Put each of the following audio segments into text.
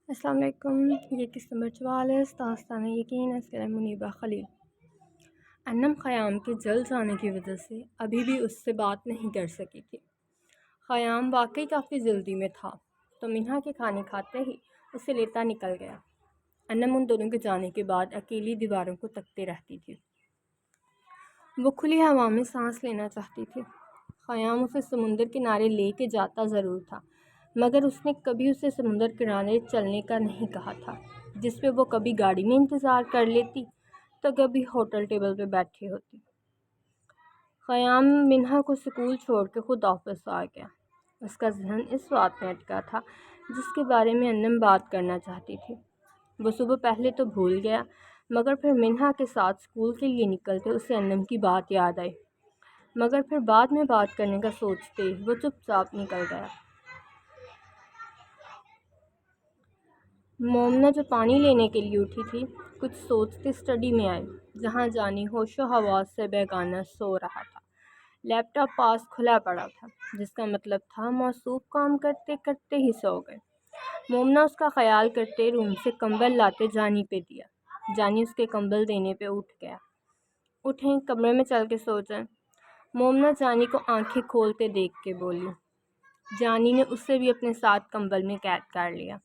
السلام علیکم۔ یہ قسط نمبر 44 داستان یقین اصغر منیبہ خلیل۔ انم خیام کے جل جانے کی وجہ سے ابھی بھی اس سے بات نہیں کر سکی تھی۔ خیام واقعی کافی جلدی میں تھا تو منہا کے کھانے کھاتے ہی اسے لیتا نکل گیا۔ انم ان دونوں کے جانے کے بعد اکیلی دیواروں کو تکتے رہتی تھی۔ وہ کھلی ہوا میں سانس لینا چاہتی تھی۔ خیام اسے سمندر کنارے لے کے جاتا ضرور تھا، مگر اس نے کبھی اسے سمندر کنارے چلنے کا نہیں کہا تھا، جس پہ وہ کبھی گاڑی میں انتظار کر لیتی تو کبھی ہوٹل ٹیبل پہ بیٹھی ہوتی۔ خیام منہا کو سکول چھوڑ کے خود آفس آ گیا۔ اس کا ذہن اس بات میں اٹکا تھا جس کے بارے میں انم بات کرنا چاہتی تھی۔ وہ صبح پہلے تو بھول گیا، مگر پھر منہا کے ساتھ سکول کے لیے نکلتے اسے انم کی بات یاد آئی، مگر پھر بعد میں بات کرنے کا سوچتے وہ چپ چاپ نکل گیا۔ مومنہ جو پانی لینے کے لیے اٹھی تھی، کچھ سوچتے اسٹڈی میں آئی، جہاں جانی ہوش و حواس سے بیگانہ سو رہا تھا۔ لیپ ٹاپ پاس کھلا پڑا تھا، جس کا مطلب تھا موصوف کام کرتے کرتے ہی سو گئے۔ مومنہ اس کا خیال کرتے روم سے کمبل لاتے جانی پہ دیا۔ جانی اس کے کمبل دینے پہ اٹھ گیا۔ اٹھیں، کمرے میں چل کے سو جائیں۔ مومنہ جانی کو آنکھیں کھولتے دیکھ کے بولی۔ جانی نے اسے بھی اپنے ساتھ کمبل میں قید کر لیا۔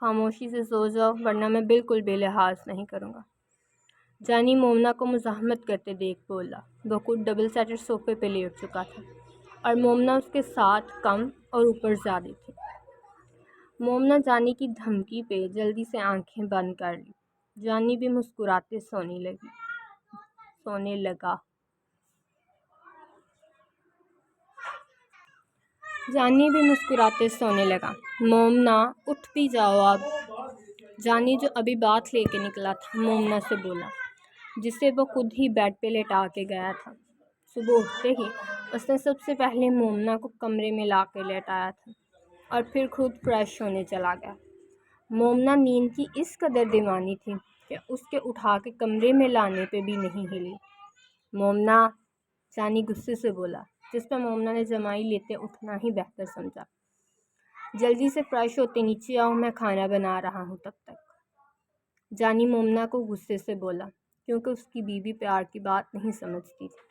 خاموشی سے سو جاؤ ورنہ میں بالکل بے لحاظ نہیں کروں گا، جانی مومنہ کو مزاحمت کرتے دیکھ بولا۔ وہ خود ڈبل سیٹر صوفے پہ لیٹ چکا تھا اور مومنہ اس کے ساتھ کم اور اوپر زیادہ تھی۔ مومنہ جانی کی دھمکی پہ جلدی سے آنکھیں بند کر لی۔ جانی بھی مسکراتے سونے لگا۔ مومنہ اٹھ بھی جاؤ اب، جانی جو ابھی بات لے کے نکلا تھا مومنہ سے بولا، جسے وہ خود ہی بیڈ پہ لٹا کے گیا تھا۔ صبح اٹھتے ہی اس نے سب سے پہلے مومنہ کو کمرے میں لا کے لٹایا تھا اور پھر خود فریش ہونے چلا گیا۔ مومنہ نیند کی اس قدر دیوانی تھی کہ اس کے اٹھا کے کمرے میں لانے پہ بھی نہیں ہلی۔ مومنہ، جانی غصے سے بولا، جس پہ مومنہ نے جمائی لیتے اٹھنا ہی بہتر سمجھا۔ جلدی سے فریش ہوتے نیچے آؤ، میں کھانا بنا رہا ہوں تب تک۔ جانی مومنہ کو غصے سے بولا، کیونکہ اس کی بیوی پیار کی بات نہیں سمجھتی تھی۔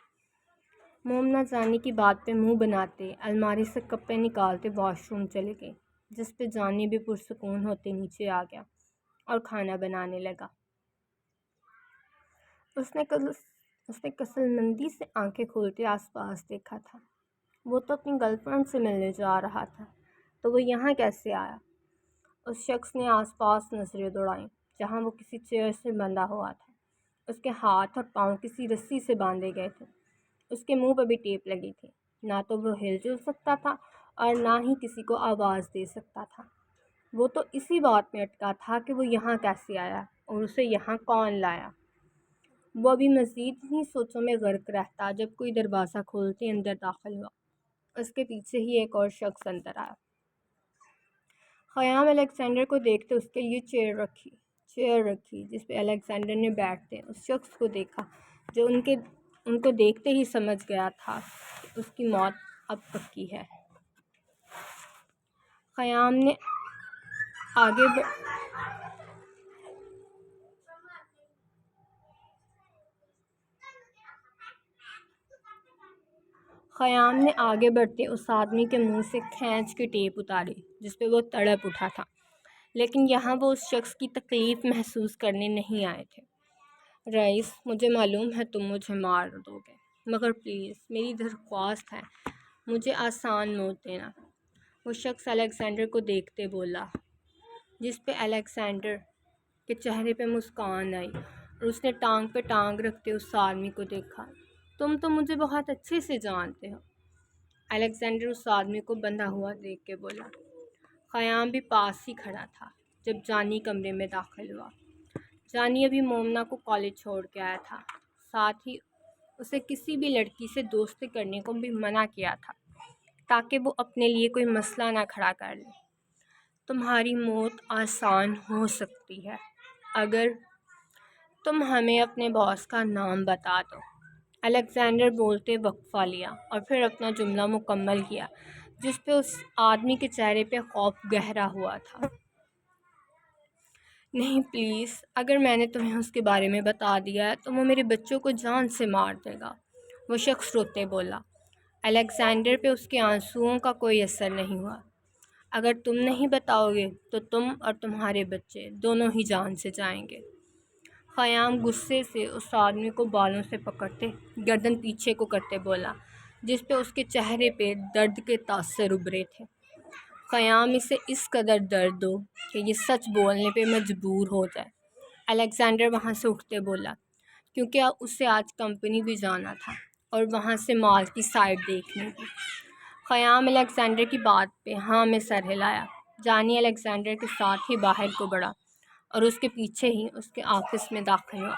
مومنہ جانی کی بات پہ منہ بناتے الماری سے کپڑے نکالتے واش روم چلے گئی، جس پہ جانی بھی پرسکون ہوتے نیچے آ گیا اور کھانا بنانے لگا۔ اس نے کسل مندی سے آنکھیں کھولتے آس پاس دیکھا تھا۔ وہ تو اپنی گرل فرینڈ سے ملنے جا رہا تھا، تو وہ یہاں کیسے آیا؟ اس شخص نے آس پاس نظریں دوڑائیں، جہاں وہ کسی چیئر سے بندھا ہوا تھا۔ اس کے ہاتھ اور پاؤں کسی رسی سے باندھے گئے تھے۔ اس کے منہ پہ بھی ٹیپ لگی تھی۔ نہ تو وہ ہل جل سکتا تھا اور نہ ہی کسی کو آواز دے سکتا تھا۔ وہ تو اسی بات میں اٹکا تھا کہ وہ یہاں کیسے آیا اور اسے یہاں کون لایا۔ وہ ابھی مزید انہی سوچوں میں غرق رہتا جب کوئی دروازہ کھولتے اندر داخل ہوا۔ اس کے پیچھے ہی ایک اور شخص اندر آیا۔ خیام الیگزینڈر کو دیکھتے اس کے لیے چیئر رکھی جس پہ الیگزینڈر نے بیٹھتے اس شخص کو دیکھا، جو ان کو دیکھتے ہی سمجھ گیا تھا کہ اس کی موت اب پکی ہے۔ خیام نے آگے بڑھتے اس آدمی کے منہ سے کھینچ کے ٹیپ اتاری جس پہ وہ تڑپ اٹھا تھا، لیکن یہاں وہ اس شخص کی تکلیف محسوس کرنے نہیں آئے تھے۔ رئیس، مجھے معلوم ہے تم مجھے مار دو گے، مگر پلیز میری درخواست ہے، مجھے آسان موت دینا، وہ شخص الیگزینڈر کو دیکھتے بولا، جس پہ الیگزینڈر کے چہرے پہ مسکان آئی اور اس نے ٹانگ پہ ٹانگ رکھتے اس آدمی کو دیکھا۔ تم تو مجھے بہت اچھے سے جانتے ہو، الیگزینڈر اس آدمی کو بندھا ہوا دیکھ کے بولا۔ خیام بھی پاس ہی کھڑا تھا جب جانی کمرے میں داخل ہوا۔ جانی ابھی مومنہ کو کالج چھوڑ کے آیا تھا، ساتھ ہی اسے کسی بھی لڑکی سے دوستی کرنے کو بھی منع کیا تھا تاکہ وہ اپنے لیے کوئی مسئلہ نہ کھڑا کر لے۔ تمہاری موت آسان ہو سکتی ہے اگر تم ہمیں اپنے باس کا نام بتا دو، الیگزینڈر بولتے وقفہ لیا اور پھر اپنا جملہ مکمل کیا، جس پہ اس آدمی کے چہرے پہ خوف گہرا ہوا تھا۔ نہیں پلیز، اگر میں نے تمہیں اس کے بارے میں بتا دیا ہے تو وہ میرے بچوں کو جان سے مار دے گا، وہ شخص روتے بولا۔ الیگزینڈر پہ اس کے آنسوؤں کا کوئی اثر نہیں ہوا۔ اگر تم نہیں بتاؤ گے تو تم اور تمہارے بچے دونوں ہی جان سے جائیں گے۔ خیام غصے سے اس آدمی کو بالوں سے پکڑتے گردن پیچھے کو کرتے بولا، جس پہ اس کے چہرے پہ درد کے تاثر ابھرے تھے۔ خیام اسے اس قدر درد ہو کہ یہ سچ بولنے پہ مجبور ہو جائے۔ الیگزینڈر وہاں سے اٹھتے بولا، کیونکہ اسے آج کمپنی بھی جانا تھا اور وہاں سے مال کی سائٹ دیکھنی تھی۔ خیام الیگزینڈر کی بات پہ ہاں میں سر ہلایا۔ جانی الیگزینڈر کے ساتھ ہی باہر کو بڑھا اور اس کے پیچھے ہی اس کے آفس میں داخل ہوا۔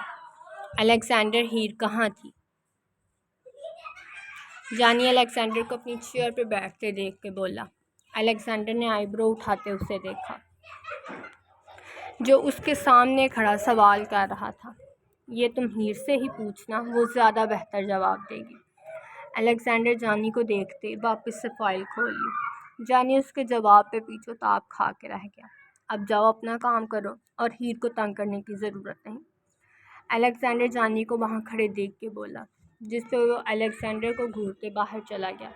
الیگزینڈر، ہیر کہاں تھی؟ جانی الیگزینڈر کو اپنی چیئر پہ بیٹھتے دیکھ کے بولا۔ الیگزینڈر نے آئی برو اٹھاتے اسے دیکھا، جو اس کے سامنے کھڑا سوال کر رہا تھا۔ یہ تم ہیر سے ہی پوچھنا، وہ زیادہ بہتر جواب دے گی۔ الیگزینڈر جانی کو دیکھتے واپس سے فائل کھول لی۔ جانی اس کے جواب پہ پیچھو تاب کھا کے رہ گیا۔ اب جاؤ اپنا کام کرو اور ہیر کو تنگ کرنے کی ضرورت نہیں۔ الیگزینڈر جانی کو وہاں کھڑے دیکھ کے بولا، جس پہ وہ الیگزینڈر کو گھورتے باہر چلا گیا۔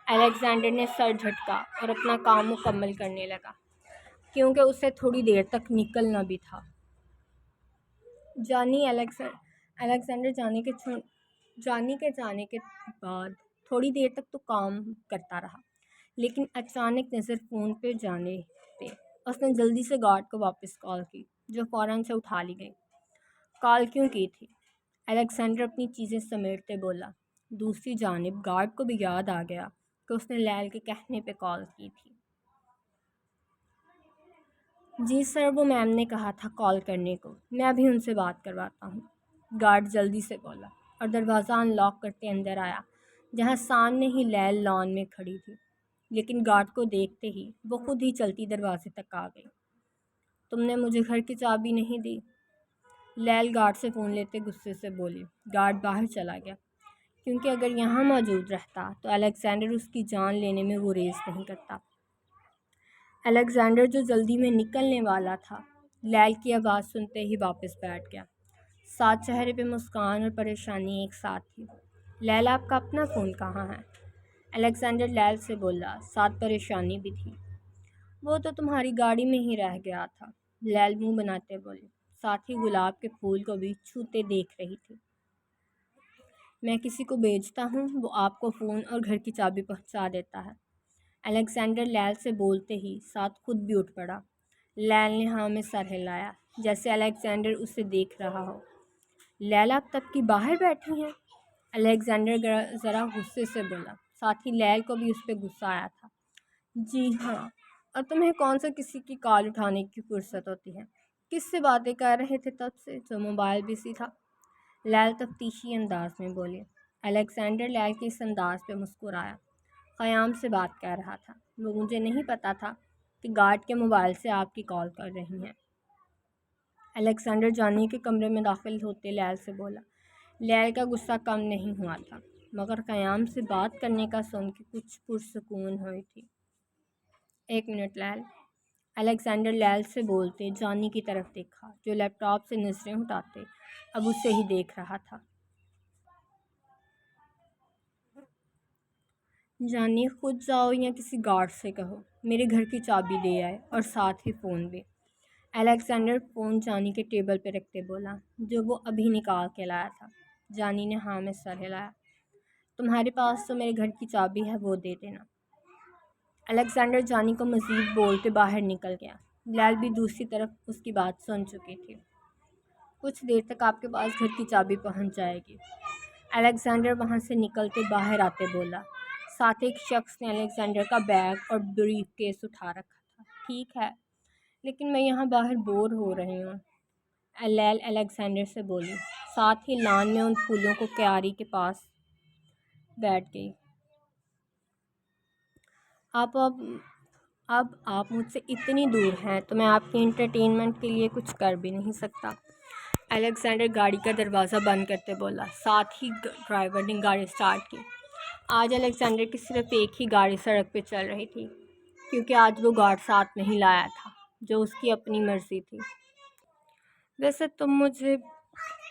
الیگزینڈر نے سر جھٹکا اور اپنا کام مکمل کرنے لگا، کیونکہ اسے تھوڑی دیر تک نکلنا بھی تھا۔ الیگزینڈر جانی کے جانے کے بعد تھوڑی دیر تک تو کام کرتا رہا، لیکن اچانک نظر فون پہ جانے پہ اس نے جلدی سے گارڈ کو واپس کال کی، جو فوراً سے اٹھا لی گئی۔ کال کیوں کی تھی؟ الیگزینڈر اپنی چیزیں سمیٹتے بولا۔ دوسری جانب گارڈ کو بھی یاد آ گیا کہ اس نے لیل کے کہنے پہ کال کی تھی۔ جی سر، وہ میم نے کہا تھا کال کرنے کو، میں ابھی ان سے بات کرواتا ہوں، گارڈ جلدی سے بولا اور دروازہ ان لاک کرتے اندر آیا، جہاں سامنے ہی لیل لان میں کھڑی تھی۔ لیکن گارڈ کو دیکھتے ہی وہ خود ہی چلتی دروازے تک آ گئی۔ تم نے مجھے گھر کی چابی نہیں دی؟ لیل گارڈ سے فون لیتے غصے سے بولی۔ گارڈ باہر چلا گیا، کیونکہ اگر یہاں موجود رہتا تو الیگزینڈر اس کی جان لینے میں گریز نہیں کرتا۔ الیگزینڈر جو جلدی میں نکلنے والا تھا، لیل کی آواز سنتے ہی واپس بیٹھ گیا۔ ساتھ چہرے پہ مسکان اور پریشانی ایک ساتھ تھی۔ لیل، آپ کا اپنا فون کہاں ہے؟ الیگزینڈر لیل سے بولا، ساتھ پریشانی بھی تھی۔ وہ تو تمہاری گاڑی میں ہی رہ گیا تھا، لیل منہ بناتے بولی، ساتھ ہی گلاب کے پھول کو بھی چھوتے دیکھ رہی تھی۔ میں کسی کو بھیجتا ہوں، وہ آپ کو فون اور گھر کی چابی پہنچا دیتا ہے۔ الیگزینڈر لیل سے بولتے ہی ساتھ خود بھی اٹھ پڑا۔ لیل نے ہاں میں سر ہلایا، جیسے الیگزینڈر اسے دیکھ رہا ہو۔ لیل، آپ تب کی باہر بیٹھی ہیں؟ الیگزینڈر ذرا غصے سے بولا، ساتھ ہی لیل کو بھی اس پہ غصہ آیا تھا۔ جی ہاں، اور تمہیں کون سا کسی کی کال اٹھانے کی فرصت ہوتی ہے؟ کس سے باتیں کر رہے تھے تب سے، جو موبائل بزی تھا؟ لیل تفتیشی انداز میں بولی۔ الیگزینڈر لیل کے اس انداز پہ مسکرایا۔ خیام سے بات کر رہا تھا، وہ مجھے نہیں پتا تھا کہ گارڈ کے موبائل سے آپ کی کال کر رہی ہیں۔ الیگزینڈر جانی کے کمرے میں داخل ہوتے لیل سے بولا۔ لیل کا غصہ کم نہیں ہوا تھا، مگر قیام سے بات کرنے کا سن کے کچھ پرسکون ہوئی تھی۔ ایک منٹ لیل۔ الیگزینڈر لیل سے بولتے جانی کی طرف دیکھا، جو لیپ ٹاپ سے نظریں اٹھاتے اب اسے ہی دیکھ رہا تھا۔ جانی، خود جاؤ یا کسی گارڈ سے کہو میرے گھر کی چابی دے آئے، اور ساتھ ہی فون بھی۔ الیگزینڈر فون جانی کے ٹیبل پہ رکھتے بولا، جو وہ ابھی نکال کے لایا تھا۔ جانی نے ہاں میں سر ہلایا۔ تمہارے پاس تو میرے گھر کی چابی ہے، وہ دے دینا۔ الیگزینڈر جانی کو مزید بولتے باہر نکل گیا۔ لیل بھی دوسری طرف اس کی بات سن چکی تھی۔ کچھ دیر تک آپ کے پاس گھر کی چابی پہنچ جائے گی، الیگزینڈر وہاں سے نکلتے باہر آتے بولا۔ ساتھ ایک شخص نے الیگزینڈر کا بیگ اور بریف کیس اٹھا رکھا تھا۔ ٹھیک ہے، لیکن میں یہاں باہر بور ہو رہی ہوں، لیل الیگزینڈر سے بولی، ساتھ ہی لان میں ان پھولوں کو کیاری کے پاس بیٹھ گئی۔ اب آپ مجھ سے اتنی دور ہیں تو میں آپ کی انٹرٹینمنٹ کے لیے کچھ کر بھی نہیں سکتا۔ الیگزینڈر گاڑی کا دروازہ بند کرتے بولا، ساتھ ہی ڈرائیور نے گاڑی سٹارٹ کی۔ آج الیگزینڈر کی صرف ایک ہی گاڑی سڑک پہ چل رہی تھی، کیونکہ آج وہ گارڈ ساتھ نہیں لایا تھا، جو اس کی اپنی مرضی تھی۔ ویسے تم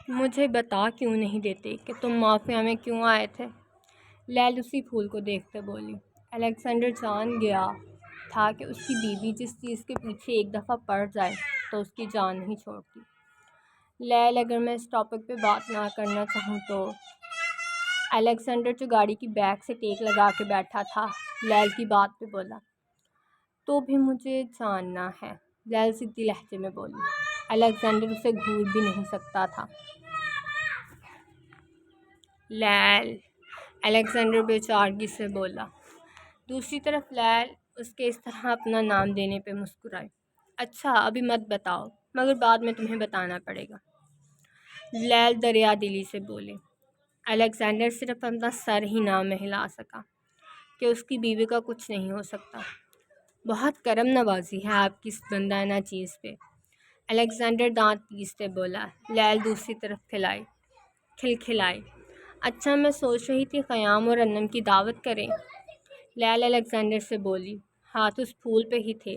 مجھے بتا کیوں نہیں دیتے کہ تم مافیا میں کیوں آئے تھے؟ لیل اسی پھول کو دیکھتے بولی۔ الیگزینڈر جان گیا تھا کہ اس کی بیوی جس چیز کے پیچھے ایک دفعہ پڑ جائے تو اس کی جان نہیں چھوڑتی۔ لیل، اگر میں اس ٹاپک پہ بات نہ کرنا چاہوں تو… الیگزینڈر جو گاڑی کی بیک سے ٹیک لگا کے بیٹھا تھا لیل کی بات پہ بولا۔ تو بھی مجھے جاننا ہے، لیل ضدی لہجے میں بولی۔ الیگزینڈر اسے گھور بھی نہیں سکتا تھا۔ لیل، الیگزینڈر بے چارگی سے بولا۔ دوسری طرف لیل اس کے اس طرح اپنا نام دینے پہ مسکرائی۔ اچھا، ابھی مت بتاؤ، مگر بعد میں تمہیں بتانا پڑے گا، لیل دریا دلی سے بولے۔ الیگزینڈر صرف اپنا سر ہی نہ ہلا سکا کہ اس کی بیوی کا کچھ نہیں ہو سکتا۔ بہت کرم نوازی ہے آپ کی اس بندہ نہ چیز پہ، الیگزینڈر دانت پیستے بولا۔ لیل دوسری طرف کھلکھلائی۔ اچھا، میں سوچ رہی تھی قیام اور انم کی دعوت کریں، لیل الیگزینڈر سے بولی۔ ہاتھ اس پھول پہ ہی تھے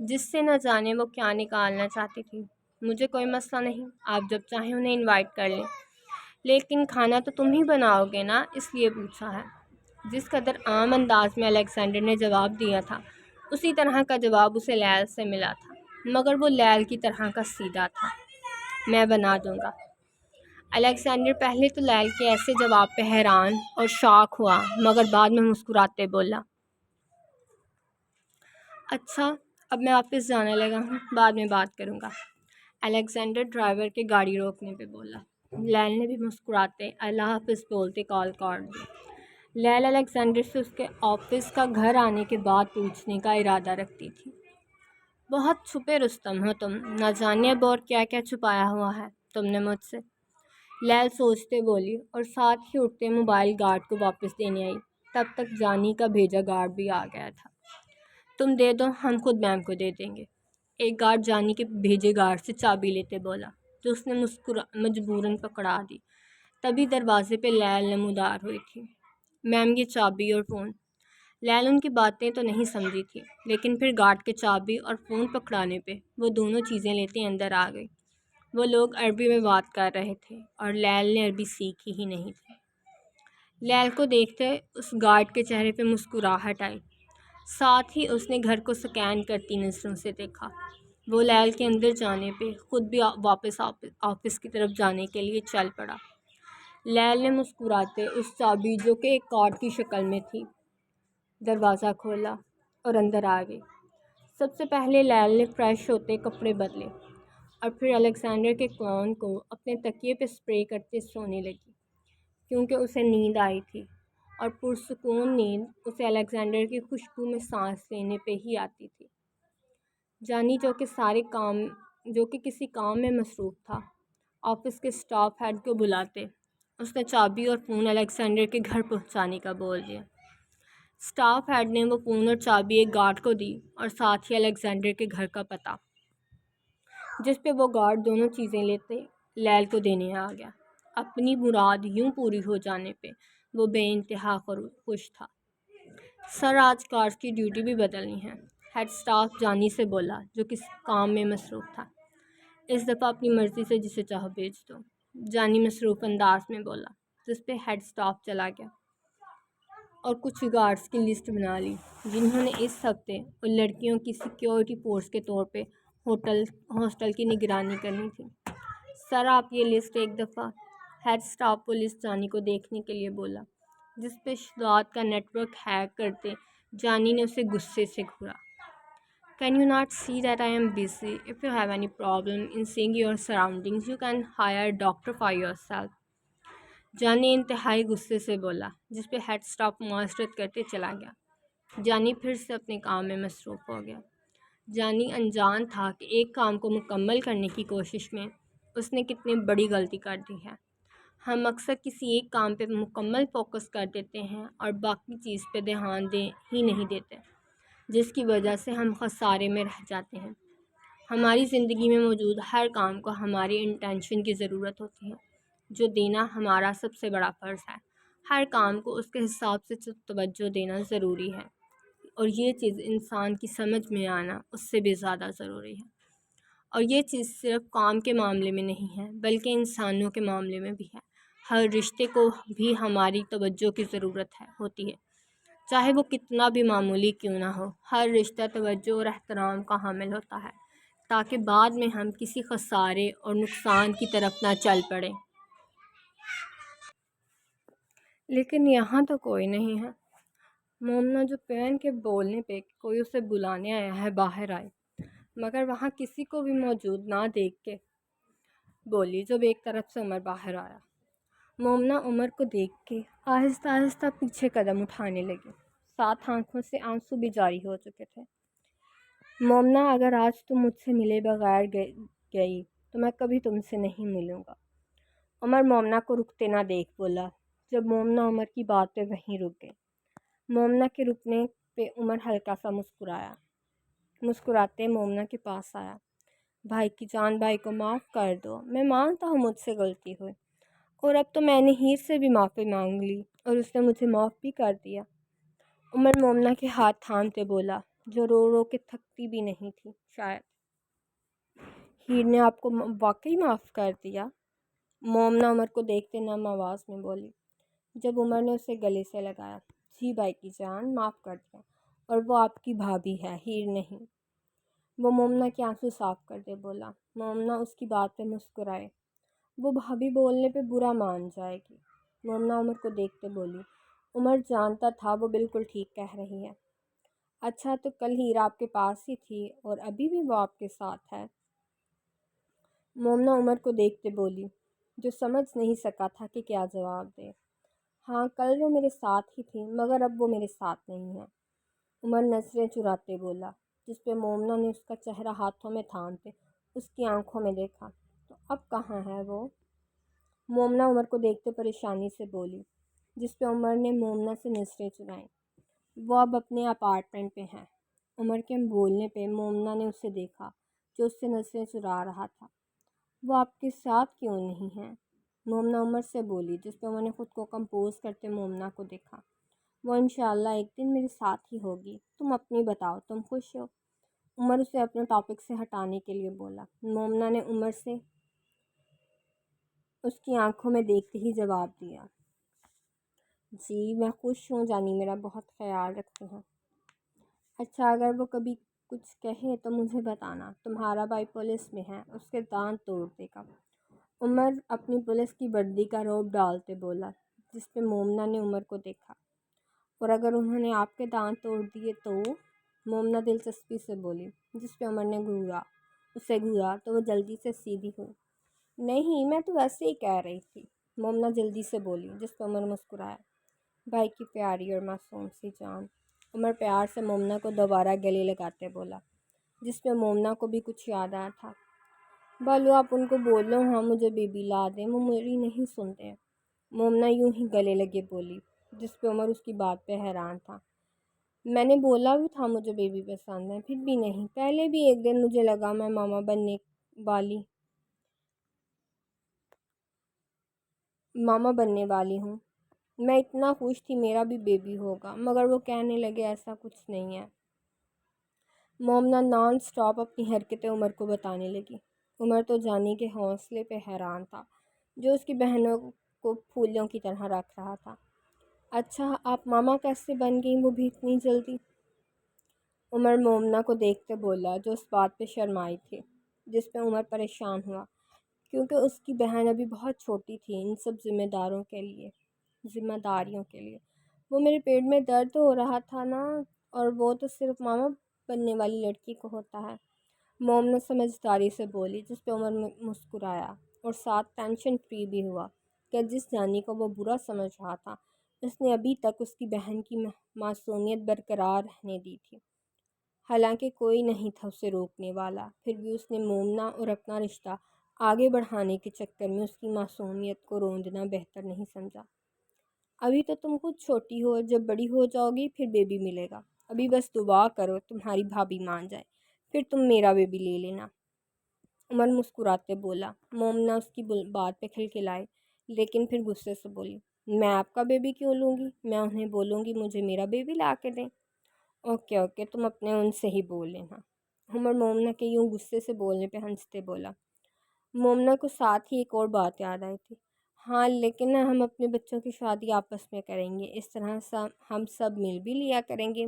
جس سے نہ جانے وہ کیا نکالنا چاہتی تھی۔ مجھے کوئی مسئلہ نہیں، آپ جب چاہیں انہیں انوائٹ کر لیں، لیکن کھانا تو تم ہی بناؤ گے نا، اس لیے پوچھا ہے۔ جس قدر عام انداز میں الیگزینڈر نے جواب دیا تھا اسی طرح کا جواب اسے لیل سے ملا تھا، مگر وہ لیل کی طرح کا سیدھا تھا۔ میں بنا دوں گا۔ الیگزینڈر پہلے تو لیل کے ایسے جواب پہ حیران اور شاک ہوا، مگر بعد میں مسکراتے بولا۔ اچھا، اب میں واپس جانے لگا ہوں، بعد میں بات کروں گا، الیگزینڈر ڈرائیور کے گاڑی روکنے پہ بولا۔ لیل نے بھی مسکراتے اللہ حافظ بولتے کال کاٹ دی۔ لیل الیگزینڈر سے اس کے آفس کا گھر آنے کے بعد پوچھنے کا ارادہ رکھتی تھی۔ بہت چھپے رستم ہو تم، نہ جانے اب اور کیا کیا چھپایا ہوا ہے تم نے مجھ سے، لیل سوچتے بولی، اور ساتھ ہی اٹھتے موبائل گارڈ کو واپس دینے آئی۔ تب تک جانی کا بھیجا گارڈ بھی آ گیا تھا۔ تم دے دو، ہم خود میم کو دے دیں گے، ایک گارڈ جانی کے بھیجے گارڈ سے چابی لیتے بولا، جو اس نے مجبوراً پکڑا دی۔ تبھی دروازے پہ لیل نمودار ہوئی تھی۔ میم، یہ چابی اور فون۔ لیل ان کی باتیں تو نہیں سمجھی تھی، لیکن پھر گارڈ کے چابی اور فون پکڑانے پہ وہ دونوں چیزیں لیتے اندر آ گئی۔ وہ لوگ عربی میں بات کر رہے تھے اور لیل نے عربی سیکھی ہی نہیں تھی۔ لیل کو دیکھتے اس گارڈ کے چہرے پہ مسکراہٹ آئی، ساتھ ہی اس نے گھر کو سکین کرتی نظروں سے دیکھا۔ وہ لیل کے اندر جانے پہ خود بھی واپس آفس کی طرف جانے کے لیے چل پڑا۔ لیل نے مسکراتے اس چابی جو کہ ایک کارڈ کی شکل میں تھی دروازہ کھولا اور اندر آ گئی۔ سب سے پہلے لیل نے فریش ہوتے کپڑے بدلے اور پھر الیگزینڈر کے کان کو اپنے تکیے پہ اسپرے کرتے سونے لگی، کیونکہ اسے نیند آئی تھی، اور پرسکون نیند اسے الیگزینڈر کی خوشبو میں سانس لینے پہ ہی آتی تھی۔ جانی جو کہ کسی کام میں مصروف تھا، آفس کے اسٹاف ہیڈ کو بلاتے اس نے چابی اور فون الیگزینڈر کے گھر پہنچانے کا بول دیا۔ اسٹاف ہیڈ نے وہ فون اور چابی ایک گارڈ کو دی اور ساتھ ہی الیگزینڈر کے گھر کا پتہ، جس پہ وہ گارڈ دونوں چیزیں لیتے لیل کو دینے آ گیا۔ اپنی مراد یوں پوری ہو جانے پہ وہ بے انتہا خوش تھا۔ سر، آج کارز کی ڈیوٹی بھی بدلنی ہے، ہیڈ اسٹاف جانی سے بولا، جو کس کام میں مصروف تھا۔ اس دفعہ اپنی مرضی سے جسے چاہو بھیج دو، جانی مصروف انداز میں بولا، جس پہ ہیڈ اسٹاف چلا گیا اور کچھ گارڈز کی لسٹ بنا لی جنہوں نے اس ہفتے ان لڑکیوں کی سیکیورٹی فورس کے طور پہ ہاسٹل کی نگرانی کرنی تھی۔ سر، آپ یہ لسٹ ایک دفعہ، ہیڈ اسٹاف وہ لسٹ جانی کو دیکھنے کے لیے بولا، جس پہ شہزاد کا نیٹ ورک ہیک کرتے جانی نے اسے غصے سے گھورا۔ Can you not see that I am busy? If you have any problem in seeing your surroundings, you can hire a doctor for yourself. جانی انتہائی غصے سے بولا، جس پہ ہیڈ اسٹاف معذرت کرتے چلا گیا۔ جانی پھر سے اپنے کام میں مصروف ہو گیا۔ جانی انجان تھا کہ ایک کام کو مکمل کرنے کی کوشش میں اس نے کتنی بڑی غلطی کر دی ہے۔ ہم اکثر کسی ایک کام پہ مکمل فوکس کر دیتے ہیں اور باقی چیز پہ دھیان ہی نہیں دیتے، جس کی وجہ سے ہم خسارے میں رہ جاتے ہیں۔ ہماری زندگی میں موجود ہر کام کو ہماری انٹینشن کی ضرورت ہوتی ہے، جو دینا ہمارا سب سے بڑا فرض ہے۔ ہر کام کو اس کے حساب سے توجہ دینا ضروری ہے، اور یہ چیز انسان کی سمجھ میں آنا اس سے بھی زیادہ ضروری ہے۔ اور یہ چیز صرف کام کے معاملے میں نہیں ہے بلکہ انسانوں کے معاملے میں بھی ہے۔ ہر رشتے کو بھی ہماری توجہ کی ضرورت ہوتی ہے، چاہے وہ کتنا بھی معمولی کیوں نہ ہو۔ ہر رشتہ توجہ اور احترام کا حامل ہوتا ہے تاکہ بعد میں ہم کسی خسارے اور نقصان کی طرف نہ چل پڑیں۔ لیکن یہاں تو کوئی نہیں ہے۔ مومنہ جو پین کے بولنے پہ کوئی اسے بلانے آیا ہے باہر آئی، مگر وہاں کسی کو بھی موجود نہ دیکھ کے بولی جب ایک طرف سے عمر باہر آیا۔ مومنہ عمر کو دیکھ کے آہستہ آہستہ پیچھے قدم اٹھانے لگی، ساتھ آنکھوں سے آنسو بھی جاری ہو چکے تھے۔ مومنہ، اگر آج تم مجھ سے ملے بغیر گئی تو میں کبھی تم سے نہیں ملوں گا۔ عمر مومنہ کو رکتے نہ دیکھ بولا، جب مومنہ عمر کی بات پہ وہیں رک گئی۔ مومنہ کے رکنے پہ عمر ہلکا سا مسکراتے مومنہ کے پاس آیا۔ بھائی کی جان، بھائی کو معاف کر دو، میں مانتا ہوں مجھ سے غلطی ہوئی، اور اب تو میں نے ہیر سے بھی معافی مانگ لی اور اس نے مجھے معاف بھی کر دیا۔ عمر مومنہ کے ہاتھ تھامتے بولا، جو رو رو کے تھکتی بھی نہیں تھی شاید۔ ہیر نے آپ کو واقعی معاف کر دیا؟ مومنہ عمر کو دیکھتے نرم آواز میں بولی۔ جب عمر نے اسے گلے سے لگایا، جی بھائی کی جان، معاف کر دیا، اور وہ آپ کی بھابھی ہے، ہیر نہیں۔ وہ مومنہ کے آنسو صاف کر دے بولا۔ مومنہ اس کی بات پہ مسکرائے، وہ بھابھی بولنے پہ برا مان جائے گی۔ مومنہ عمر کو دیکھتے بولی، عمر جانتا تھا وہ بالکل ٹھیک کہہ رہی ہے۔ اچھا، تو کل ہیر آپ کے پاس ہی تھی اور ابھی بھی وہ آپ کے ساتھ ہے؟ مومنہ عمر کو دیکھتے بولی، جو سمجھ نہیں سکا تھا کہ کیا جواب دے۔ ہاں، کل وہ میرے ساتھ ہی تھی، مگر اب وہ میرے ساتھ نہیں ہے۔ عمر نظریں چراتے بولا، جس پہ مومنہ نے اس کا چہرہ ہاتھوں میں تھامتے اس کی آنکھوں میں دیکھا۔ تو اب کہاں ہے وہ؟ مومنہ عمر کو دیکھتے پریشانی سے بولی، جس پہ عمر نے مومنہ سے نظریں چرائیں۔ وہ اب اپنے اپارٹمنٹ پہ ہیں۔ عمر کے بولنے پہ مومنہ نے اسے دیکھا جو اس سے نظریں چرا رہا تھا۔ وہ آپ کے ساتھ کیوں نہیں ہیں؟ مومنہ عمر سے بولی، جس پہ عمر نے خود کو کمپوز کرتے مومنہ کو دیکھا۔ وہ انشاءاللہ ایک دن میرے ساتھ ہی ہوگی، تم اپنی بتاؤ، تم خوش ہو؟ عمر اسے اپنے ٹاپک سے ہٹانے کے لیے بولا۔ مومنہ نے عمر سے اس کی آنکھوں میں دیکھتے ہی جواب دیا، جی میں خوش ہوں، جانی میرا بہت خیال رکھتے ہیں۔ اچھا، اگر وہ کبھی کچھ کہے تو مجھے بتانا، تمہارا بھائی پولیس میں ہے، اس کے دانت توڑ دے گا۔ عمر اپنی پولیس کی وردی کا روب ڈالتے بولا، جس پہ مومنہ نے عمر کو دیکھا۔ اور اگر انہوں نے آپ کے دانت توڑ دیے تو؟ مومنہ دلچسپی سے بولی، جس پہ عمر نے اسے گھورا تو وہ جلدی سے سیدھی ہوئی۔ نہیں، میں تو ویسے ہی کہہ رہی تھی، مومنہ جلدی سے بولی، جس پہ عمر مسکرایا۔ بھائی کی پیاری اور معصوم سی جان، عمر پیار سے مومنہ کو دوبارہ گلے لگاتے بولا، جس پہ مومنہ کو بھی کچھ یاد آیا تھا۔ بالو، آپ ان کو بولو ہاں مجھے بیبی لا دیں، وہ میری نہیں سنتے۔ مومنہ یوں ہی گلے لگے بولی، جس پہ عمر اس کی بات پہ حیران تھا۔ میں نے بولا بھی تھا مجھے بیبی پسند ہے، پھر بھی نہیں۔ پہلے بھی ایک دن مجھے لگا میں ماما بننے والی ہوں، میں اتنا خوش تھی میرا بھی بیبی ہوگا، مگر وہ کہنے لگے ایسا کچھ نہیں ہے۔ مومنہ نان سٹاپ اپنی حرکتیں عمر کو بتانے لگی۔ عمر تو جانی کے حوصلے پہ حیران تھا، جو اس کی بہنوں کو پھولوں کی طرح رکھ رہا تھا۔ اچھا، آپ ماما کیسے بن گئیں، وہ بھی اتنی جلدی؟ عمر مومنہ کو دیکھتے بولا، جو اس بات پہ شرمائی تھی، جس پہ عمر پریشان ہوا، کیونکہ اس کی بہن ابھی بہت چھوٹی تھی ان سب ذمہ داریوں کے لیے۔ وہ میرے پیٹ میں درد ہو رہا تھا نا، اور وہ تو صرف ماما بننے والی لڑکی کو ہوتا ہے۔ مومنہ سمجھداری سے بولی، جس پہ عمر مسکرایا اور ساتھ ٹینشن فری بھی ہوا کہ جس جانی کو وہ برا سمجھ رہا تھا اس نے ابھی تک اس کی بہن کی معصومیت برقرار رہنے دی تھی، حالانکہ کوئی نہیں تھا اسے روکنے والا۔ پھر بھی اس نے مومنہ اور اپنا رشتہ آگے بڑھانے کے چکر میں اس کی معصومیت کو روندنا بہتر نہیں سمجھا۔ ابھی تو تم خود چھوٹی ہو، جب بڑی ہو جاؤ گی پھر بیبی ملے گا، ابھی بس دعا کرو تمہاری بھابھی مان جائے، پھر تم میرا بیبی لے لینا۔ عمر مسکراتے بولا۔ مومنہ اس کی بات پہ کھلکھلائی، لیکن پھر غصے سے بولی، میں آپ کا بیبی کیوں لوں گی؟ میں انہیں بولوں گی مجھے میرا بیبی لا کے دیں۔ اوکے، تم اپنے ان سے ہی بول لینا۔ عمر مومنہ کے یوں غصے سے بولنے پہ ہنستے بولا۔ مومنہ کو ساتھ ہی ایک اور بات یاد آئی تھی۔ ہاں لیکن نا ہم اپنے بچوں کی شادی آپس میں کریں گے، اس طرح ہم سب مل بھی لیا کریں گے۔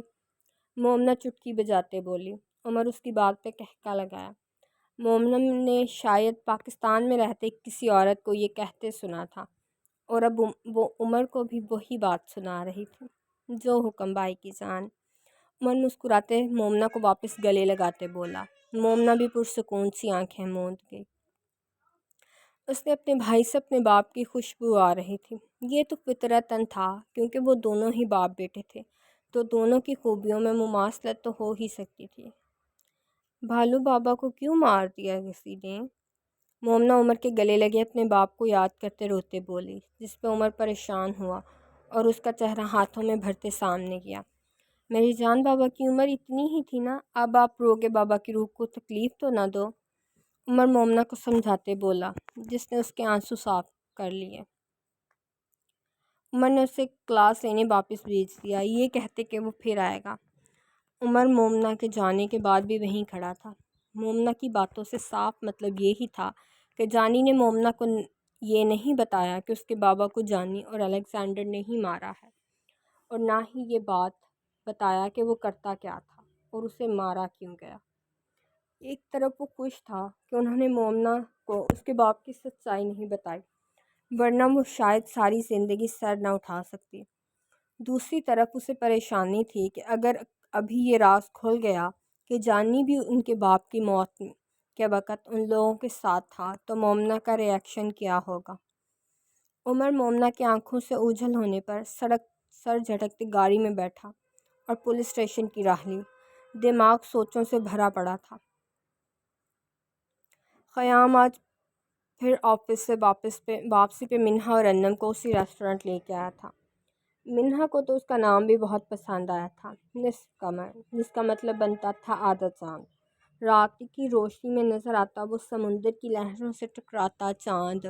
مومنہ چٹکی بجاتے بولی۔ عمر اس کی بات پہ کہکا لگایا۔ مومنہ نے شاید پاکستان میں رہتے کسی عورت کو یہ کہتے سنا تھا، اور اب وہ عمر کو بھی وہی بات سنا رہی تھی۔ جو حکم بھائی کی جان۔ عمر مسکراتے مومنہ کو واپس گلے لگاتے بولا۔ مومنہ بھی پرسکون سی آنکھیں موند گئی۔ اس نے اپنے بھائی سے اپنے باپ کی خوشبو آ رہی تھی۔ یہ تو فطرتاً تھا، کیونکہ وہ دونوں ہی باپ بیٹے تھے، تو دونوں کی خوبیوں میں مماثلت تو ہو ہی سکتی تھی۔ بھالو بابا کو کیوں مار دیا کسی نے؟ مومنہ عمر کے گلے لگے اپنے باپ کو یاد کرتے روتے بولی، جس پہ عمر پریشان ہوا اور اس کا چہرہ ہاتھوں میں بھرتے سامنے گیا۔ میری جان، بابا کی عمر اتنی ہی تھی نا، اب آپ روگے، بابا کی روح کو تکلیف تو نہ دو۔ عمر مومنہ کو سمجھاتے بولا، جس نے اس کے آنسو صاف کر لیے۔ عمر نے اسے کلاس لینے واپس بھیج دیا، یہ کہتے کہ وہ پھر آئے گا۔ عمر مومنہ کے جانے کے بعد بھی وہیں کھڑا تھا۔ مومنہ کی باتوں سے صاف مطلب یہی تھا کہ جانی نے مومنہ کو یہ نہیں بتایا کہ اس کے بابا کو جانی اور الیگزینڈر نے ہی مارا ہے، اور نہ ہی یہ بات بتایا کہ وہ کرتا کیا تھا اور اسے مارا کیوں گیا۔ ایک طرف وہ خوش تھا کہ انہوں نے مومنہ کو اس کے باپ کی سچائی نہیں بتائی، ورنہ وہ شاید ساری زندگی سر نہ اٹھا سکتی۔ دوسری طرف اسے پریشانی تھی کہ اگر ابھی یہ راز کھل گیا کہ جانی بھی ان کے باپ کی موت کے وقت ان لوگوں کے ساتھ تھا، تو مومنہ کا ری ایکشن کیا ہوگا۔ عمر مومنہ کی آنکھوں سے اوجھل ہونے پر سر جھٹکتے گاڑی میں بیٹھا اور پولیس اسٹیشن کی راہ لی۔ دماغ سوچوں سے بھرا پڑا تھا۔ خیام آج پھر آفس سے واپسی پہ منہا اور انم کو اسی ریسٹورنٹ لے کے آیا تھا۔ منہا کو تو اس کا نام بھی بہت پسند آیا تھا، نصف قمر، جس کا مطلب بنتا تھا آدھا چاند۔ رات کی روشنی میں نظر آتا وہ سمندر کی لہروں سے ٹکراتا چاند،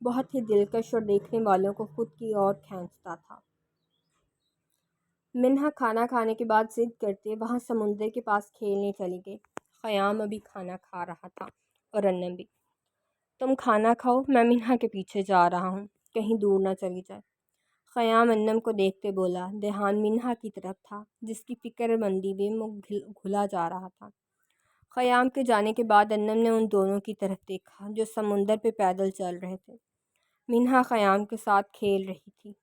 بہت ہی دلکش اور دیکھنے والوں کو خود کی اور کھینچتا تھا۔ منہا کھانا کھانے کے بعد ضد کرتے وہاں سمندر کے پاس کھیلنے چلی گئی۔ خیام ابھی کھانا کھا رہا تھا اور انم بھی۔ تم کھانا کھاؤ، میں منہا کے پیچھے جا رہا ہوں، کہیں دور نہ چلی جائے۔ خیام انم کو دیکھتے بولا۔ دھیان منہا کی طرف تھا، جس کی فکر مندی میں گھلا جا رہا تھا۔ خیام کے جانے کے بعد انم نے ان دونوں کی طرف دیکھا جو سمندر پہ پیدل چل رہے تھے۔ منہا خیام کے ساتھ کھیل رہی تھی۔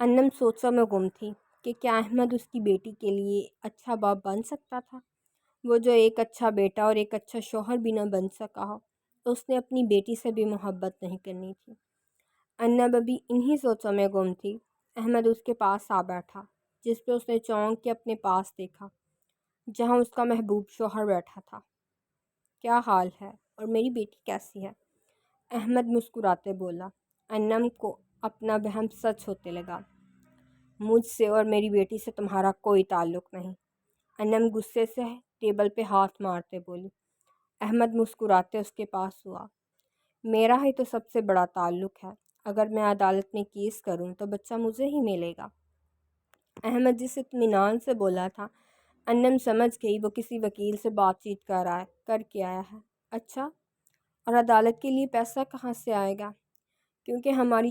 انم سوچوں میں گم تھی کہ کیا احمد اس کی بیٹی کے لیے اچھا باپ بن سکتا تھا؟ وہ جو ایک اچھا بیٹا اور ایک اچھا شوہر بھی نہ بن سکا ہو، تو اس نے اپنی بیٹی سے بھی محبت نہیں کرنی تھی۔ انم ابھی انہی سوچوں میں گم تھی۔ احمد اس کے پاس آ بیٹھا، جس پہ اس نے چونک کے اپنے پاس دیکھا، جہاں اس کا محبوب شوہر بیٹھا تھا۔ کیا حال ہے اور میری بیٹی کیسی ہے؟ احمد مسکراتے بولا۔ انم کو اپنا وہم سچ ہوتے لگا۔ مجھ سے اور میری بیٹی سے تمہارا کوئی تعلق نہیں۔ انم غصے سے ٹیبل پہ ہاتھ مارتے بولی۔ احمد مسکراتے اس کے پاس ہوا۔ میرا ہی تو سب سے بڑا تعلق ہے، اگر میں عدالت میں کیس کروں تو بچہ مجھے ہی ملے گا۔ احمد جس اطمینان سے بولا تھا، انم سمجھ گئی وہ کسی وکیل سے بات چیت کر کے آیا ہے۔ اچھا، اور عدالت کے لیے پیسہ کہاں سے آئے گا؟ کیونکہ ہماری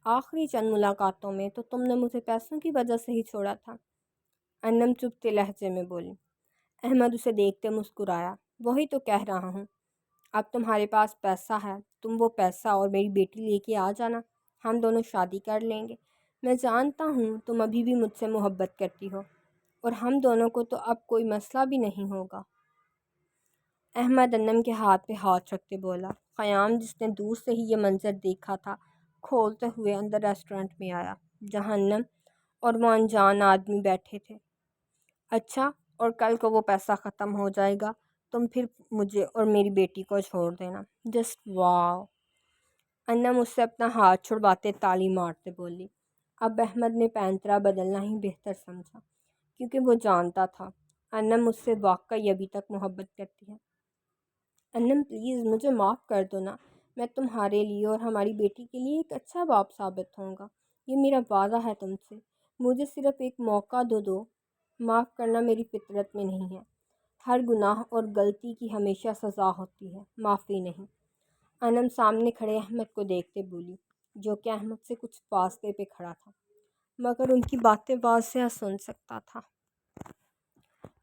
آخری چند ملاقاتوں میں تو تم نے مجھے پیسوں کی وجہ سے ہی چھوڑا تھا۔ انم چپتے لہجے میں بولی۔ احمد اسے دیکھتے مسکرایا۔ وہی تو کہہ رہا ہوں، اب تمہارے پاس پیسہ ہے، تم وہ پیسہ اور میری بیٹی لے کے آ جانا، ہم دونوں شادی کر لیں گے۔ میں جانتا ہوں تم ابھی بھی مجھ سے محبت کرتی ہو، اور ہم دونوں کو تو اب کوئی مسئلہ بھی نہیں ہوگا۔ احمد انم کے ہاتھ پہ ہاتھ رکھتے بولا۔ خیام، جس نے دور سے ہی یہ منظر دیکھا تھا، کھولتے ہوئے اندر ریسٹورنٹ میں آیا، جہاں انم اور وہ انجان آدمی بیٹھے تھے۔ اچھا، اور کل کو وہ پیسہ ختم ہو جائے گا، تم پھر مجھے اور میری بیٹی کو چھوڑ دینا۔ جسٹ واو! انم اس سے اپنا ہاتھ چھڑواتے تالی مارتے بولی۔ اب احمد نے پینترا بدلنا ہی بہتر سمجھا، کیونکہ وہ جانتا تھا انم اس سے واقعی ابھی تک محبت کرتی ہے۔ انم پلیز مجھے معاف کر دو نا، میں تمہارے لیے اور ہماری بیٹی کے لیے ایک اچھا باپ ثابت ہوں گا، یہ میرا وعدہ ہے تم سے، مجھے صرف ایک موقع دو۔ معاف کرنا میری فطرت میں نہیں ہے۔ ہر گناہ اور غلطی کی ہمیشہ سزا ہوتی ہے، معافی نہیں۔ انم سامنے کھڑے احمد کو دیکھتے بولی، جو کہ احمد سے کچھ فاصلے پہ کھڑا تھا مگر ان کی باتیں واضح سن سکتا تھا۔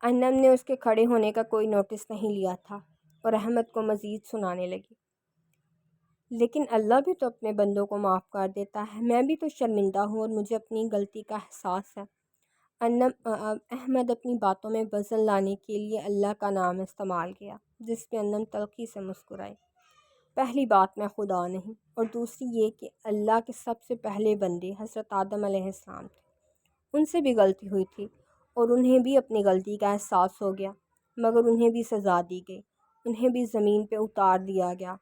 انم نے اس کے کھڑے ہونے کا کوئی نوٹس نہیں لیا تھا اور احمد کو مزید سنانے لگی، لیکن اللہ بھی تو اپنے بندوں کو معاف کر دیتا ہے، میں بھی تو شرمندہ ہوں اور مجھے اپنی غلطی کا احساس ہے۔ احمد اپنی باتوں میں وزن لانے کے لیے اللہ کا نام استعمال کیا، جس پہ انم تلخی سے مسکرائی۔ پہلی بات میں خدا نہیں، اور دوسری یہ کہ اللہ کے سب سے پہلے بندے حضرت آدم علیہ السلام تھے، ان سے بھی غلطی ہوئی تھی اور انہیں بھی اپنی غلطی کا احساس ہو گیا، مگر انہیں بھی سزا دی گئی، انہیں بھی زمین پہ اتار دیا گیا،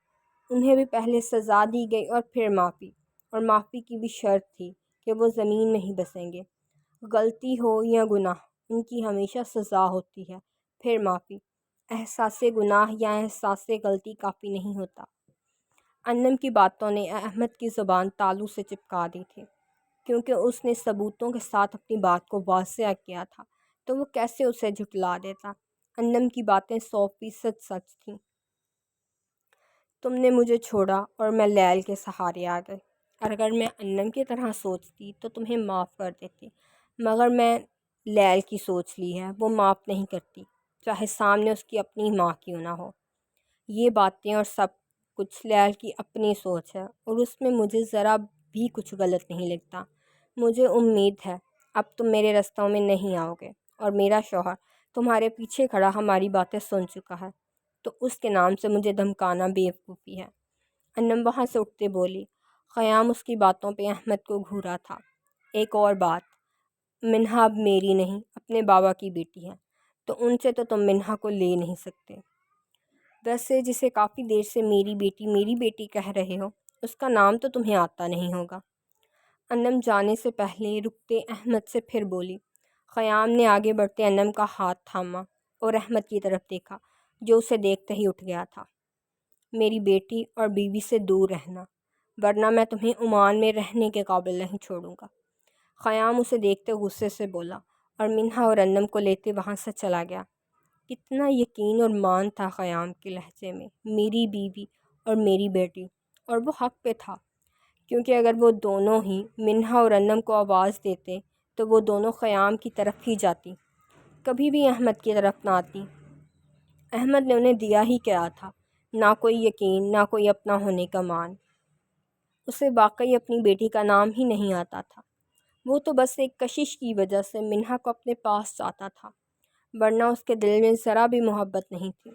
انہیں بھی پہلے سزا دی گئی اور پھر معافی، اور معافی کی بھی شرط تھی کہ وہ زمین میں ہی بسیں گے۔ غلطی ہو یا گناہ، ان کی ہمیشہ سزا ہوتی ہے، پھر معافی۔ احساس گناہ یا احساس غلطی کافی نہیں ہوتا۔ انم کی باتوں نے احمد کی زبان تالو سے چپکا دی تھی، کیونکہ اس نے ثبوتوں کے ساتھ اپنی بات کو واضح کیا تھا، تو وہ کیسے اسے جھٹلا دیتا۔ انم کی باتیں 100% سچ تھیں۔ تم نے مجھے چھوڑا اور میں لیل کے سہارے آ گئی، اور اگر میں انم کی طرح سوچتی تو تمہیں معاف کر دیتی، مگر میں لیل کی سوچ لی ہے، وہ معاف نہیں کرتی، چاہے سامنے اس کی اپنی ماں کیوں نہ ہو۔ یہ باتیں اور سب کچھ لیل کی اپنی سوچ ہے، اور اس میں مجھے ذرا بھی کچھ غلط نہیں لگتا۔ مجھے امید ہے اب تم میرے رستوں میں نہیں آؤ گے، اور میرا شوہر تمہارے پیچھے کھڑا ہماری باتیں سن چکا ہے، تو اس کے نام سے مجھے دھمکانا بیوقوفی ہے۔ انم وہاں سے اٹھتے بولی۔ خیام اس کی باتوں پہ احمد کو گھورا تھا۔ ایک اور بات، منہا اب میری نہیں، اپنے بابا کی بیٹی ہے، تو ان سے تو تم منہا کو لے نہیں سکتے۔ ویسے جسے کافی دیر سے میری بیٹی کہہ رہے ہو، اس کا نام تو تمہیں آتا نہیں ہوگا۔ انم جانے سے پہلے رکتے احمد سے پھر بولی۔ خیام نے آگے بڑھتے انم کا ہاتھ تھاما اور احمد کی طرف دیکھا، جو اسے دیکھتے ہی اٹھ گیا تھا۔ میری بیٹی اور بیوی سے دور رہنا، ورنہ میں تمہیں عمان میں رہنے کے قابل نہیں چھوڑوں گا۔ خیام اسے دیکھتے غصے سے بولا، اور منہا اور انم کو لیتے وہاں سے چلا گیا۔ کتنا یقین اور مان تھا خیام کے لہجے میں، میری بیوی اور میری بیٹی، اور وہ حق پہ تھا، کیونکہ اگر وہ دونوں ہی منہا اور انم کو آواز دیتے تو وہ دونوں خیام کی طرف ہی جاتی، کبھی بھی احمد کی طرف نہ آتی۔ احمد نے انہیں دیا ہی کیا تھا، نہ کوئی یقین، نہ کوئی اپنا ہونے کا مان۔ اسے واقعی اپنی بیٹی کا نام ہی نہیں آتا تھا، وہ تو بس ایک کشش کی وجہ سے منہا کو اپنے پاس چاہتا تھا، ورنہ اس کے دل میں ذرا بھی محبت نہیں تھی۔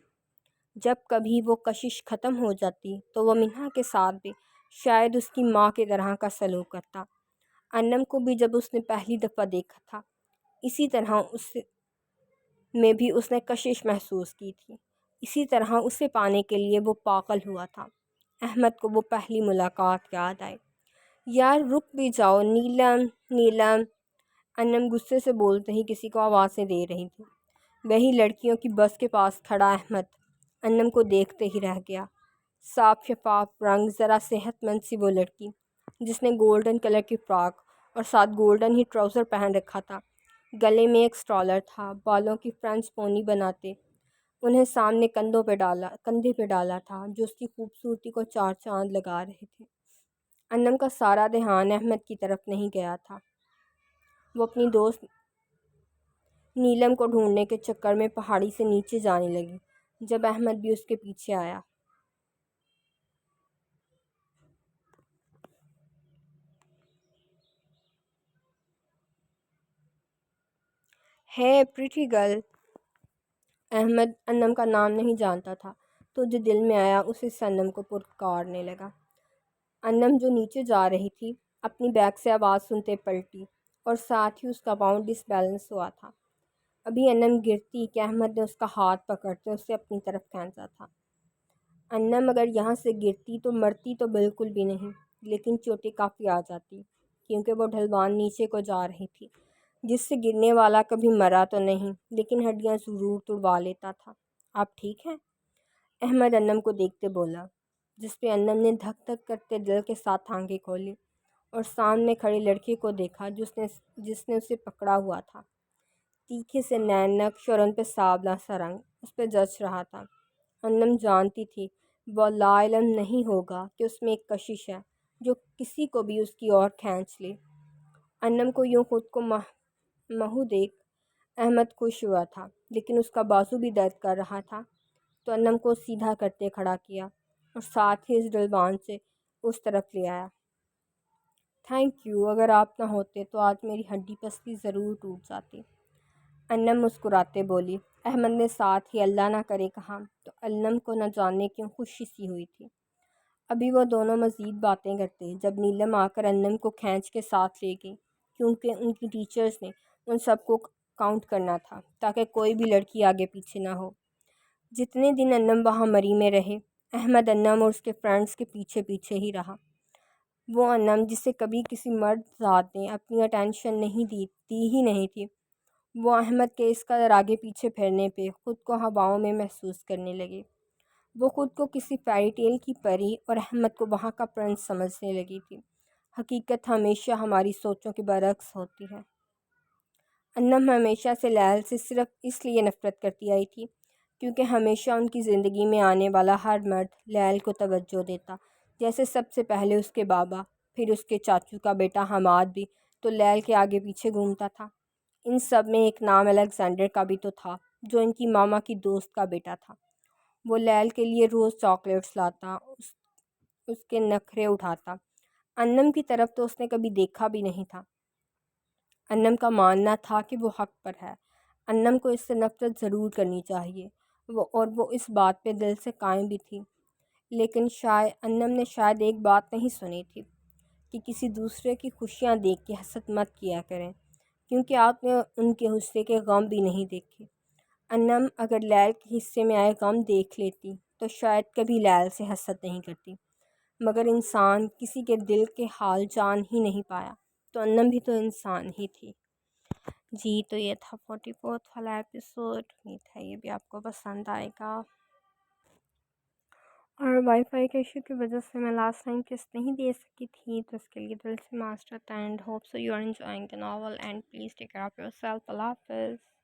جب کبھی وہ کشش ختم ہو جاتی تو وہ منہا کے ساتھ بھی شاید اس کی ماں کی طرح کا سلوک کرتا۔ انم کو بھی جب اس نے پہلی دفعہ دیکھا تھا، اسی طرح اس میں بھی اس نے کشش محسوس کی تھی، اسی طرح اسے پانے کے لیے وہ پاگل ہوا تھا۔ احمد کو وہ پہلی ملاقات یاد آئی۔ یار رک بھی جاؤ، نیلم نیلم، انم غصے سے بولتے ہی کسی کو آوازیں دے رہی تھی۔ وہی لڑکیوں کی بس کے پاس کھڑا احمد انم کو دیکھتے ہی رہ گیا۔ صاف شفاف رنگ، ذرا صحت مند سی وہ لڑکی، جس نے گولڈن کلر کی فراک اور ساتھ گولڈن ہی ٹراؤزر پہن رکھا تھا، گلے میں ایک اسٹالر تھا، بالوں کی فرنچ پونی بناتے انہیں سامنے کندھے پہ ڈالا تھا، جو اس کی خوبصورتی کو چار چاند لگا رہے تھے۔ انم کا سارا دھیان احمد کی طرف نہیں گیا تھا، وہ اپنی دوست نیلم کو ڈھونڈنے کے چکر میں پہاڑی سے نیچے جانے لگی، جب احمد بھی اس کے پیچھے آیا۔ ہے پریٹی گرل، احمد انم کا نام نہیں جانتا تھا، تو جو دل میں آیا اسے سے انم کو پکارنے لگا۔ انم جو نیچے جا رہی تھی، اپنی بیگ سے آواز سنتے پلٹی، اور ساتھ ہی اس کا پاؤں ڈس بیلنس ہوا تھا۔ ابھی انم گرتی کہ احمد نے اس کا ہاتھ پکڑتے اسے اپنی طرف کھینچا تھا۔ انم اگر یہاں سے گرتی تو مرتی تو بالکل بھی نہیں، لیکن چوٹیں کافی آ جاتی، کیونکہ وہ ڈھلوان نیچے کو جا رہی تھی، جس سے گرنے والا کبھی مرا تو نہیں، لیکن ہڈیاں ضرور توڑوا لیتا تھا۔ آپ ٹھیک ہیں؟ احمد انم کو دیکھتے بولا، جس پہ انم نے دھک دھک کرتے دل کے ساتھ آنکھیں کھولی اور سامنے کھڑی لڑکی کو دیکھا جس نے اسے پکڑا ہوا تھا۔ تیکھے سے نین نقش اور ان پہ سابنا سا رنگ اس پہ جچ رہا تھا۔ انم جانتی تھی وہ لا علم نہیں ہوگا کہ اس میں ایک کشش ہے جو کسی کو بھی اس کی اور کھینچ لے۔ انم کو یوں خود کو محو دیکھ احمد خوش ہوا تھا، لیکن اس کا بازو بھی درد کر رہا تھا، تو انم کو سیدھا کرتے کھڑا کیا اور ساتھ ہی اس ڈلوان سے اس طرف لے آیا۔ تھینک یو، اگر آپ نہ ہوتے تو آج میری ہڈی پسلی ضرور ٹوٹ جاتی، انم مسکراتے بولی۔ احمد نے ساتھ ہی اللہ نہ کرے کہا تو انم کو نہ جانے کیوں خوشی سی ہوئی تھی۔ ابھی وہ دونوں مزید باتیں کرتے جب نیلم آ کر انم کو کھینچ کے ساتھ لے گئی، کیونکہ ان کی ٹیچرز نے ان سب کو کاؤنٹ کرنا تھا تاکہ کوئی بھی لڑکی آگے پیچھے نہ ہو۔ جتنے دن انم وہاں مری میں رہے، احمد انم اور اس کے فرینڈز کے پیچھے پیچھے ہی رہا۔ وہ انم جسے کبھی کسی مرد ذات نے اپنی اٹینشن نہیں دی ہی نہیں تھی، وہ احمد کے اس قدر آگے پیچھے پھرنے پہ خود کو ہواؤں میں محسوس کرنے لگی۔ وہ خود کو کسی فیری ٹیل کی پری اور احمد کو وہاں کا پرنس سمجھنے لگی تھی۔ حقیقت ہمیشہ ہماری سوچوں کے برعکس ہوتی ہے۔ انم ہمیشہ سے لیل سے صرف اس لیے نفرت کرتی آئی تھی کیونکہ ہمیشہ ان کی زندگی میں آنے والا ہر مرد لیل کو توجہ دیتا، جیسے سب سے پہلے اس کے بابا، پھر اس کے چاچو کا بیٹا حماد بھی تو لیل کے آگے پیچھے گھومتا تھا۔ ان سب میں ایک نام الیگزینڈر کا بھی تو تھا جو ان کی ماما کی دوست کا بیٹا تھا۔ وہ لیل کے لیے روز چاکلیٹس لاتا، اس کے نخرے اٹھاتا۔ انم کی طرف تو اس نے کبھی دیکھا بھی نہیں تھا۔ انم کا ماننا تھا کہ وہ حق پر ہے، انم کو اس سے نفرت ضرور کرنی چاہیے، اور وہ اس بات پہ دل سے قائم بھی تھی۔ لیکن انم نے شاید ایک بات نہیں سنی تھی کہ کسی دوسرے کی خوشیاں دیکھ کے حسد مت کیا کریں، کیونکہ آپ نے ان کے حصے کے غم بھی نہیں دیکھے۔ انم اگر لیل کے حصے میں آئے غم دیکھ لیتی تو شاید کبھی لیل سے حسد نہیں کرتی، مگر انسان کسی کے دل کے حال جان ہی نہیں پایا تو انم بھی تو انسان ہی تھی۔ جی تو یہ تھا 44 والا ایپیسوڈ، امید ہے یہ بھی آپ کو پسند آئے گا۔ اور وائی فائی کے ایشو کی وجہ سے میں لاسٹ ٹائم قسط نہیں دے سکی تھی، تو اس کے لیے دل سے معذرت، and hope so you are enjoying the novel, and please take care of your yourself حافظ۔